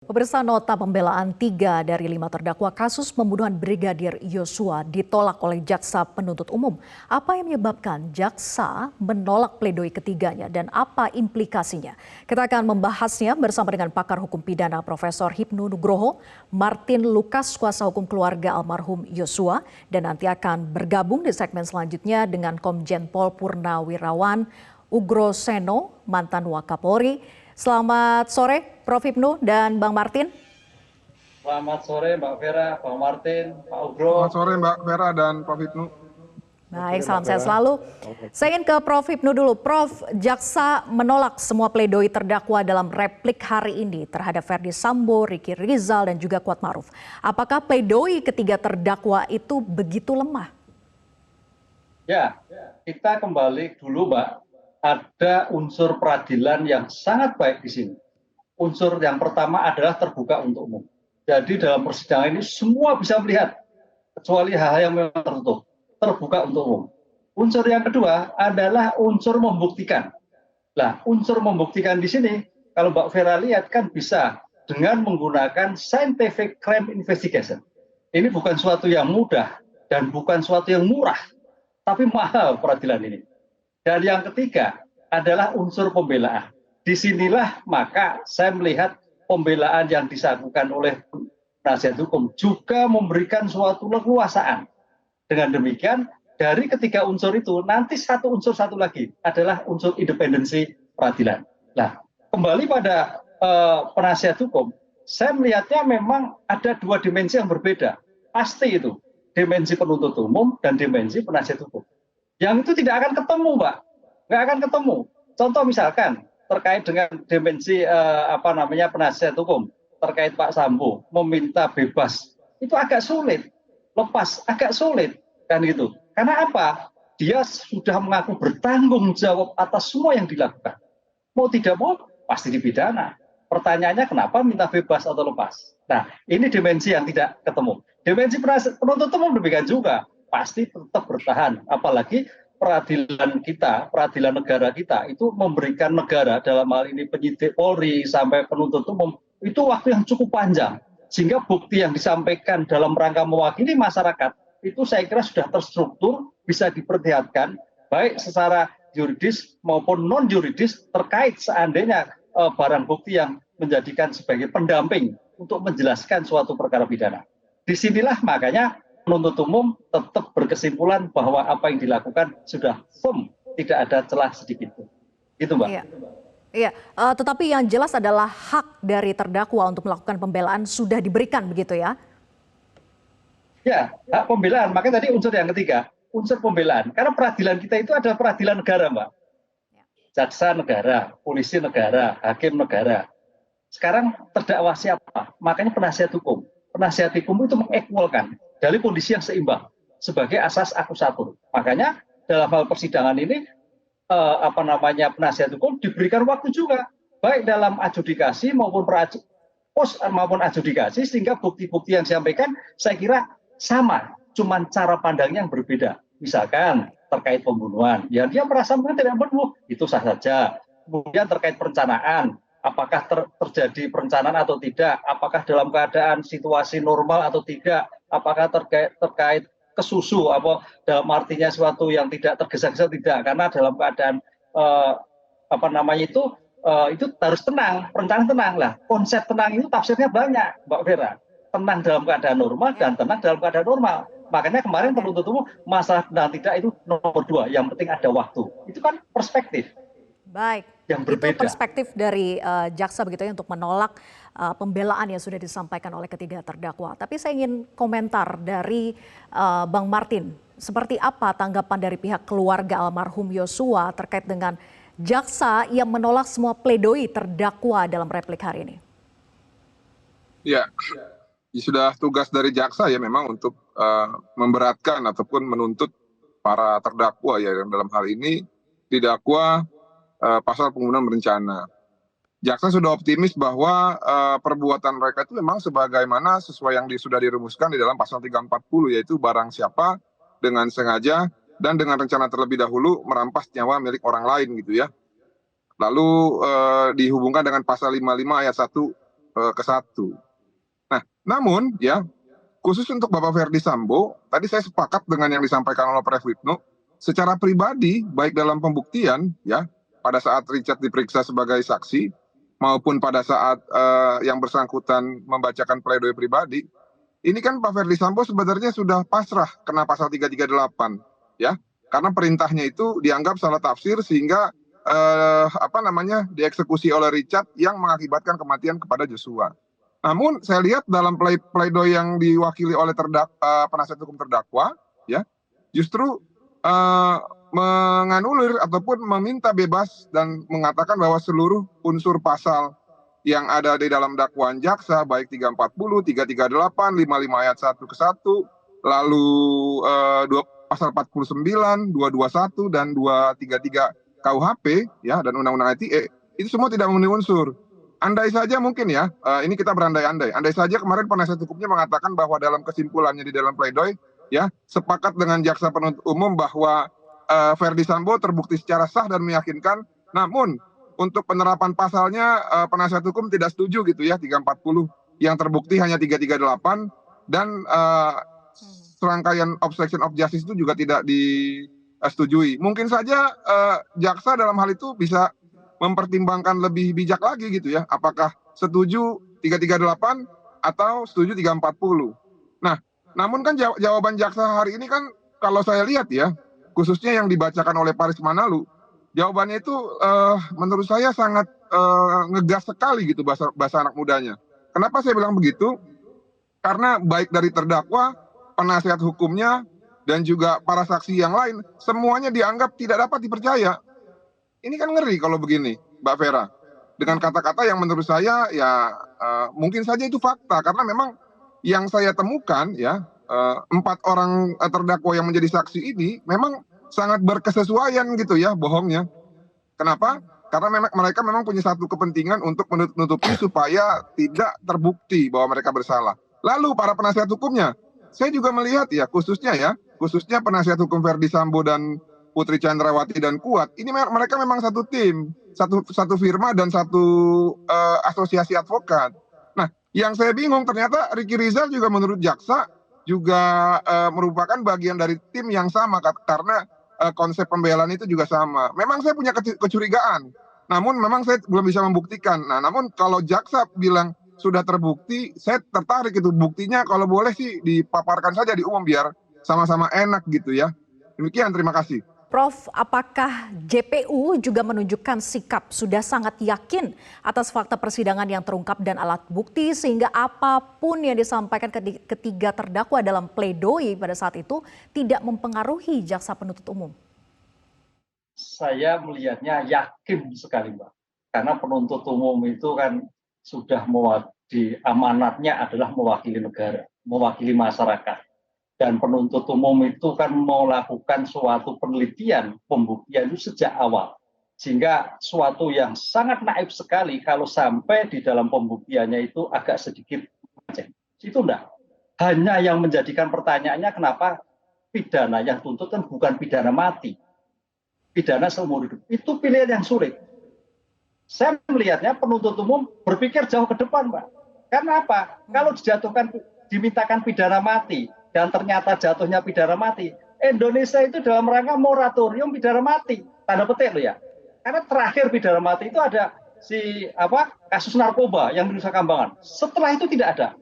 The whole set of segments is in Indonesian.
Pemirsa, nota pembelaan 3 dari 5 terdakwa kasus pembunuhan Brigadir Yosua ditolak oleh jaksa penuntut umum. Apa yang menyebabkan jaksa menolak pledoi ketiganya dan apa implikasinya? Kita akan membahasnya bersama dengan pakar hukum pidana Profesor Hipnu Nugroho, Martin Lukas, kuasa hukum keluarga almarhum Yosua, dan nanti akan bergabung di segmen selanjutnya dengan Komjen Pol Purnawirawan Ugro Seno, mantan Wakapolri. Selamat sore Prof. Hipnu dan Bang Martin. Selamat sore Mbak Vera, Bang Martin, Pak Ugro. Selamat sore Mbak Vera dan Prof. Hipnu. Baik, salam sehat selalu. Saya ingin ke Prof. Hipnu dulu. Prof, jaksa menolak semua pledoi terdakwa dalam replik hari ini terhadap Ferdy Sambo, Ricky Rizal, dan juga Kuatmaruf. Apakah pledoi ketiga terdakwa itu begitu lemah? Ya, kita kembali dulu Mbak. Ada unsur peradilan yang sangat baik di sini. Unsur yang pertama adalah terbuka untuk umum. Jadi dalam persidangan ini semua bisa melihat, kecuali hal-hal yang memang tertutup, terbuka untuk umum. Unsur yang kedua adalah unsur membuktikan. Nah, unsur membuktikan di sini, kalau Mbak Vera lihat kan bisa dengan menggunakan scientific crime investigation. Ini bukan suatu yang mudah dan bukan suatu yang murah, tapi mahal peradilan ini. Dan yang ketiga adalah unsur pembelaan. Disinilah maka saya melihat pembelaan yang dilakukan oleh penasihat hukum juga memberikan suatu leluasaan. Dengan demikian, dari ketiga unsur itu, nanti satu unsur satu lagi adalah unsur independensi peradilan. Nah, kembali pada penasihat hukum, saya melihatnya memang ada dua dimensi yang berbeda. Pasti itu, dimensi penuntut umum dan dimensi penasihat hukum. Yang itu tidak akan ketemu, Mbak. Nggak akan ketemu. Contoh misalkan terkait dengan dimensi penasihat hukum terkait Pak Sambo meminta bebas, itu agak sulit. Lepas agak sulit kan gitu. Karena apa? Dia sudah mengaku bertanggung jawab atas semua yang dilakukan. Mau tidak mau pasti dipidana. Pertanyaannya kenapa minta bebas atau lepas? Nah, ini dimensi yang tidak ketemu. Dimensi penuntut umum demikian juga. Pasti tetap bertahan, apalagi peradilan kita, peradilan negara kita itu memberikan negara dalam hal ini penyidik Polri sampai penuntut umum itu waktu yang cukup panjang, sehingga bukti yang disampaikan dalam rangka mewakili masyarakat itu saya kira sudah terstruktur, bisa diperlihatkan baik secara yuridis maupun non yuridis terkait seandainya barang bukti yang menjadikan sebagai pendamping untuk menjelaskan suatu perkara pidana. Disinilah makanya penuntut umum tetap berkesimpulan bahwa apa yang dilakukan sudah firm, tidak ada celah sedikit. Itu Mbak. Iya, tetapi yang jelas adalah hak dari terdakwa untuk melakukan pembelaan sudah diberikan begitu ya? Ya, hak pembelaan. Makanya tadi unsur yang ketiga, unsur pembelaan. Karena peradilan kita itu adalah peradilan negara, Mbak. Jaksa negara, polisi negara, hakim negara. Sekarang terdakwa siapa? Makanya penasihat hukum. Penasihat hukum itu mengequalkan dari kondisi yang seimbang sebagai asas akusatur. Makanya dalam hal persidangan ini penasihat hukum diberikan waktu juga baik dalam adjudikasi maupun adjudikasi sehingga bukti-bukti yang disampaikan saya kira sama, cuman cara pandangnya yang berbeda. Misalkan terkait pembunuhan, ya dia merasa mungkin tidak membunuh, itu sah saja. Kemudian terkait perencanaan, apakah terjadi perencanaan atau tidak, apakah dalam keadaan situasi normal atau tidak, apakah terkait kesusu, dalam artinya sesuatu yang tidak tergesa-gesa tidak, karena dalam keadaan itu harus tenang, perencanaan tenang lah. Konsep tenang itu tafsirnya banyak, Mbak Vera. Tenang dalam keadaan normal dan tenang dalam keadaan normal. Makanya kemarin penuntut umum masalah tenang tidak itu nomor 2, yang penting ada waktu. Itu kan perspektif. Baik, yang berbeda. Itu perspektif dari jaksa begitu ya untuk menolak pembelaan yang sudah disampaikan oleh ketiga terdakwa. Tapi saya ingin komentar dari Bang Martin. Seperti apa tanggapan dari pihak keluarga almarhum Yosua terkait dengan jaksa yang menolak semua pledoi terdakwa dalam replik hari ini? Ya, sudah tugas dari jaksa ya memang untuk memberatkan ataupun menuntut para terdakwa ya dalam hal ini didakwa pasal pembunuhan berencana. Jaksa sudah optimis bahwa perbuatan mereka itu memang sebagaimana sesuai yang sudah dirumuskan di dalam pasal 340, yaitu barang siapa dengan sengaja dan dengan rencana terlebih dahulu merampas nyawa milik orang lain gitu ya. Lalu dihubungkan dengan pasal 55 ayat 1 ke 1. Nah, namun ya khusus untuk Bapak Ferdy Sambo, tadi saya sepakat dengan yang disampaikan oleh Prof. Wisnu, secara pribadi, baik dalam pembuktian, ya, pada saat Richard diperiksa sebagai saksi, maupun pada saat yang bersangkutan membacakan pledoi pribadi, ini kan Pak Ferdy Sambo sebenarnya sudah pasrah kena pasal 338, ya, karena perintahnya itu dianggap salah tafsir sehingga dieksekusi oleh Richard yang mengakibatkan kematian kepada Joshua. Namun saya lihat dalam pledoi yang diwakili oleh penasihat hukum terdakwa, ya, justru menganulir ataupun meminta bebas dan mengatakan bahwa seluruh unsur pasal yang ada di dalam dakwaan jaksa, baik 340, 338, 55 ayat 1 ke 1, lalu pasal 49, 221 dan 233 KUHP, ya, dan Undang-Undang ITE, itu semua tidak memenuhi unsur. Andai saja mungkin ya, ini kita berandai-andai. Andai saja kemarin penasihat hukumnya mengatakan bahwa dalam kesimpulannya di dalam pledoi, ya, sepakat dengan jaksa penuntut umum bahwa Ferdy Sambo terbukti secara sah dan meyakinkan. Namun untuk penerapan pasalnya penasihat hukum tidak setuju gitu ya, 340 yang terbukti hanya 338 dan serangkaian obstruction of justice itu juga tidak disetujui. Mungkin saja jaksa dalam hal itu bisa mempertimbangkan lebih bijak lagi gitu ya, apakah setuju 338 atau setuju 340. Nah, namun kan jawaban jaksa hari ini kan kalau saya lihat ya, khususnya yang dibacakan oleh Paris Manalu, jawabannya itu menurut saya sangat ngegas sekali gitu bahasa anak mudanya. Kenapa saya bilang begitu? Karena baik dari terdakwa, penasihat hukumnya, dan juga para saksi yang lain, semuanya dianggap tidak dapat dipercaya. Ini kan ngeri kalau begini, Mbak Vera. Dengan kata-kata yang menurut saya ya mungkin saja itu fakta. Karena memang yang saya temukan ya, 4 orang terdakwa yang menjadi saksi ini memang sangat berkesesuaian gitu ya bohongnya. Kenapa? Karena mereka memang punya satu kepentingan untuk menutupi supaya tidak terbukti bahwa mereka bersalah. Lalu para penasihat hukumnya, saya juga melihat ya khususnya penasihat hukum Ferdy Sambo dan Putri Chandrawati dan Kuat, ini mereka memang satu tim, satu firma dan satu asosiasi advokat. Nah, yang saya bingung ternyata Ricky Rizal juga menurut jaksa juga merupakan bagian dari tim yang sama karena konsep pembelaan itu juga sama. Memang saya punya kecurigaan, namun memang saya belum bisa membuktikan. Nah, namun kalau jaksa bilang sudah terbukti, saya tertarik itu buktinya kalau boleh sih dipaparkan saja di umum biar sama-sama enak gitu ya. Demikian, terima kasih. Prof, apakah JPU juga menunjukkan sikap sudah sangat yakin atas fakta persidangan yang terungkap dan alat bukti sehingga apapun yang disampaikan ketiga terdakwa dalam pledoi pada saat itu tidak mempengaruhi jaksa penuntut umum? Saya melihatnya yakin sekali, Mbak. Karena penuntut umum itu kan sudah amanatnya adalah mewakili negara, mewakili masyarakat. Dan penuntut umum itu kan melakukan suatu penelitian, pembuktian itu sejak awal. Sehingga suatu yang sangat naif sekali kalau sampai di dalam pembuktiannya itu agak sedikit macam. Itu enggak. Hanya yang menjadikan pertanyaannya kenapa pidana yang tuntut kan bukan pidana mati. Pidana seumur hidup. Itu pilihan yang sulit. Saya melihatnya penuntut umum berpikir jauh ke depan, Pak. Karena apa? Kalau dimintakan pidana mati, dan ternyata jatuhnya pidana mati, Indonesia itu dalam rangka moratorium pidana mati, tanda petik loh ya. Karena terakhir pidana mati itu ada kasus narkoba yang di Nusa Kambangan. Setelah itu tidak ada.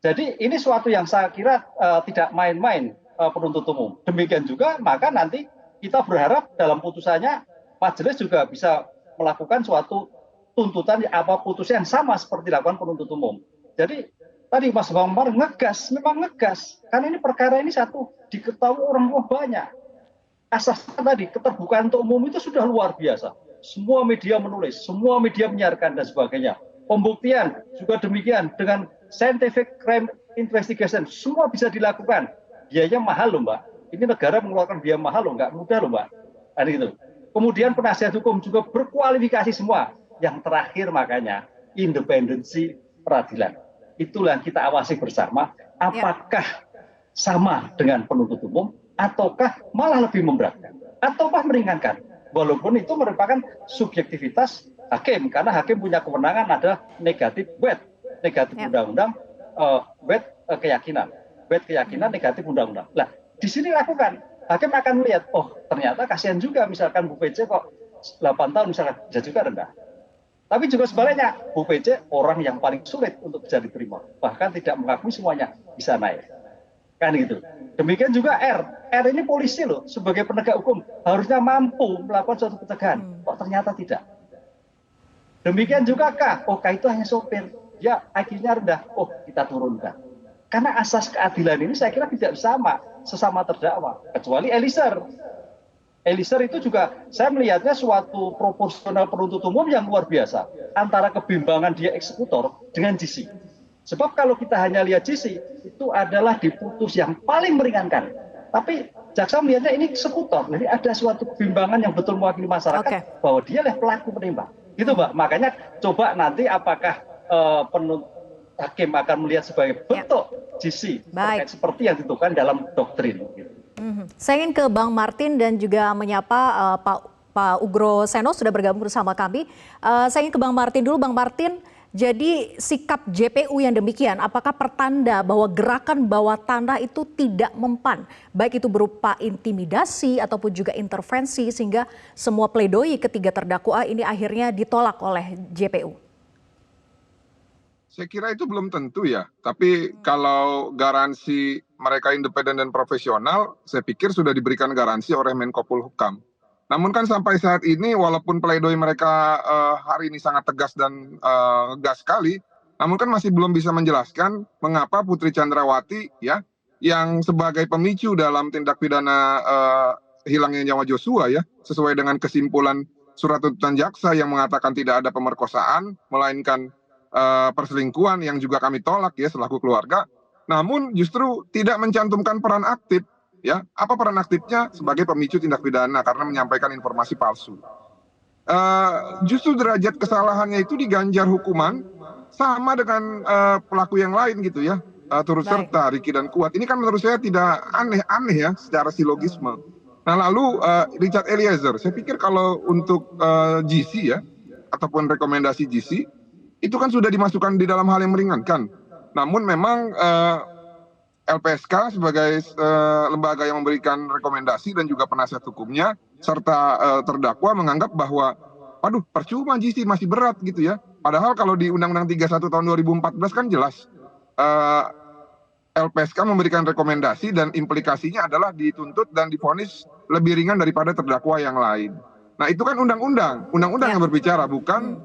Jadi ini suatu yang saya kira tidak main-main penuntut umum. Demikian juga maka nanti kita berharap dalam putusannya majelis juga bisa melakukan suatu tuntutan putusan yang sama seperti dilakukan penuntut umum. Jadi tadi Mas Bambang ngegas, memang ngegas. Karena ini perkara ini satu diketahui orang banyak. Asasnya tadi keterbukaan untuk umum itu sudah luar biasa. Semua media menulis, semua media menyiarkan dan sebagainya. Pembuktian juga demikian dengan scientific crime investigation semua bisa dilakukan. Biayanya mahal loh, Mbak. Ini negara mengeluarkan biaya mahal loh, nggak mudah loh, Mbak. Nah, gitu. Kemudian penasihat hukum juga berkualifikasi semua. Yang terakhir makanya independensi peradilan. Itulah yang kita awasi bersama, apakah sama dengan penuntut umum, ataukah malah lebih memberatkan, ataukah meringankan. Walaupun itu merupakan subjektivitas hakim, karena hakim punya kewenangan adalah negatif weight, negatif undang-undang, weight keyakinan, negatif undang-undang. Nah, di sini lakukan, hakim akan melihat, oh ternyata kasihan juga misalkan Bu PC kok 8 tahun misalkan, bisa juga rendah. Tapi juga sebaliknya, Bu PC orang yang paling sulit untuk bisa diterima, bahkan tidak mengakui semuanya, bisa naik. Kan gitu. Demikian juga R ini polisi loh, sebagai penegak hukum harusnya mampu melakukan suatu pencegahan, kok ternyata tidak. Demikian juga K itu hanya sopir, dia IQ-nya rendah, oh kita turunkan. Karena asas keadilan ini saya kira tidak sama sesama terdakwa, kecuali Eliezer. Eliezer itu juga saya melihatnya suatu proporsional penuntut umum yang luar biasa antara kebimbangan dia eksekutor dengan GC. Sebab kalau kita hanya lihat GC, itu adalah diputus yang paling meringankan. Tapi jaksa melihatnya ini eksekutor, jadi ada suatu kebimbangan yang betul mewakili masyarakat bahwa dialah pelaku penembak. Gitu Mbak, makanya coba nanti apakah penuntut hakim akan melihat sebagai bentuk GC seperti yang ditentukan dalam doktrin. Gitu. Saya ingin ke Bang Martin dan juga menyapa Pak Ugro Seno sudah bergabung bersama kami. Saya ingin ke Bang Martin dulu, Bang Martin. Jadi sikap JPU yang demikian, apakah pertanda bahwa gerakan bawah tanah itu tidak mempan, baik itu berupa intimidasi ataupun juga intervensi, sehingga semua pledoi ketiga terdakwa ini akhirnya ditolak oleh JPU? Saya kira itu belum tentu ya, tapi kalau garansi mereka independen dan profesional, saya pikir sudah diberikan garansi oleh Menko Polhukam. Namun kan sampai saat ini walaupun pledoi mereka hari ini sangat tegas dan gas sekali, namun kan masih belum bisa menjelaskan mengapa Putri Chandrawati ya yang sebagai pemicu dalam tindak pidana hilangnya nyawa Joshua ya, sesuai dengan kesimpulan surat tuntutan jaksa yang mengatakan tidak ada pemerkosaan melainkan perselingkuhan yang juga kami tolak ya selaku keluarga, namun justru tidak mencantumkan peran aktif. Ya, apa peran aktifnya sebagai pemicu tindak pidana karena menyampaikan informasi palsu. Justru derajat kesalahannya itu diganjar hukuman sama dengan pelaku yang lain gitu ya, turut serta Riki dan Kuat. Ini kan menurut saya tidak aneh-aneh ya secara silogisme. Nah lalu Richard Eliezer, saya pikir kalau untuk GC ya ataupun rekomendasi GC itu kan sudah dimasukkan di dalam hal yang meringankan. Namun memang LPSK sebagai lembaga yang memberikan rekomendasi dan juga penasihat hukumnya serta terdakwa menganggap bahwa waduh percuma GC masih berat gitu ya. Padahal kalau di Undang-Undang 31 tahun 2014 kan jelas LPSK memberikan rekomendasi dan implikasinya adalah dituntut dan divonis lebih ringan daripada terdakwa yang lain. Nah itu kan undang-undang yang berbicara bukan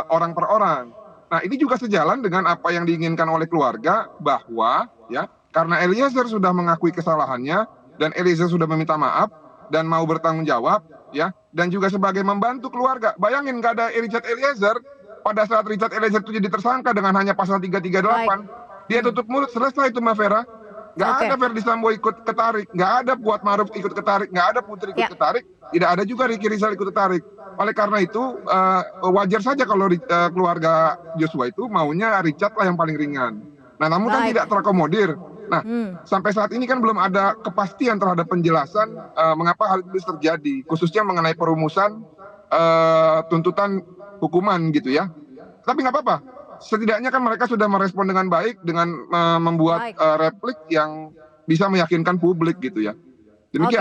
orang per orang. Nah ini juga sejalan dengan apa yang diinginkan oleh keluarga bahwa ya karena Eliezer sudah mengakui kesalahannya dan Eliezer sudah meminta maaf dan mau bertanggung jawab ya dan juga sebagai membantu keluarga. Bayangin nggak ada Richard Eliezer pada saat Richard Eliezer itu jadi tersangka dengan hanya pasal 338 dia tutup mulut selesai itu Mbak Vera. Nggak ada Verdi Sambo ikut ketarik, nggak ada Kuat Maruf ikut ketarik, nggak ada Putri ikut ketarik, tidak ada juga Ricky Rizal ikut ketarik. Oleh karena itu wajar saja kalau keluarga Joshua itu maunya Richard lah yang paling ringan. Nah namun kan tidak terakomodir. Nah sampai saat ini kan belum ada kepastian terhadap penjelasan mengapa hal itu terjadi, khususnya mengenai perumusan tuntutan hukuman gitu ya. Tapi nggak apa-apa. Setidaknya kan mereka sudah merespon dengan baik dengan membuat replik yang bisa meyakinkan publik gitu ya. Demikian.